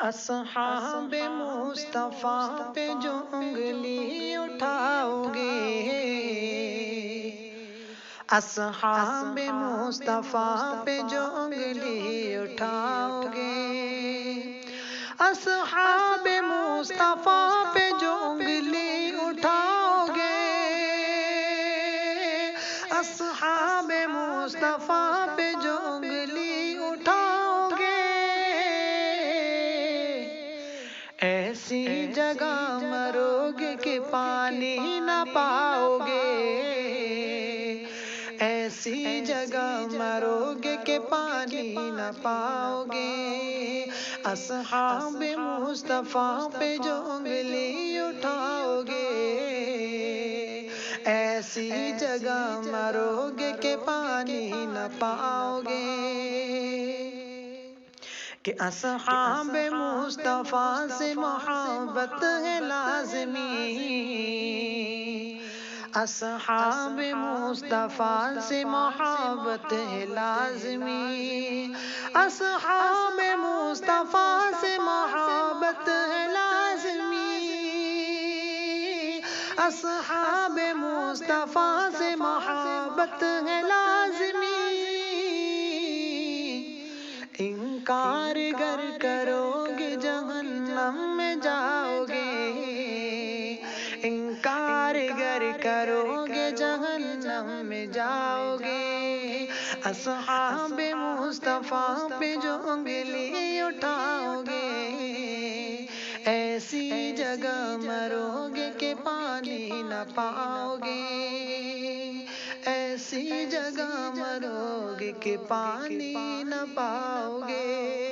اصحاب مصطفیٰ پہ جو انگلی اٹھاؤ گے، اصحاب مصطفیٰ پہ جو انگلی اٹھاؤ گے، اصحاب مصطفیٰ پہ جو انگلی اٹھاؤ گے، اصحاب مصطفیٰ پہ جو انگلی اٹھاؤ گے، ایسی جگہ مرو گے کہ پانی نہ پاؤ گے، ایسی جگہ مرو گے کہ پانی نہ پاؤ گے، اصحاب مصطفیٰ پہ جو انگلی اٹھاؤ گے، ایسی جگہ مرو گے کہ پانی نہ پاؤ گے، کہ اصحاب مصطفیٰ سے محبت ہے لازمی، اصحاب مصطفیٰ سے محبت ہے لازمی، اصحاب مصطفیٰ سے محبت ہے لازمی، اصحاب مصطفیٰ سے محبت ہے لازمی، انکار گر کرو گے جہنم میں جاؤ گے، انکار گر کرو گے جہنم میں جاؤ گے، اصحاب مصطفیٰ پہ جو انگلی اٹھاؤ گے، ایسی جگہ مرو گے کہ پانی نہ پاؤ گے، ایسی جگہ مرو گے کہ پانی نہ پاؤ گے۔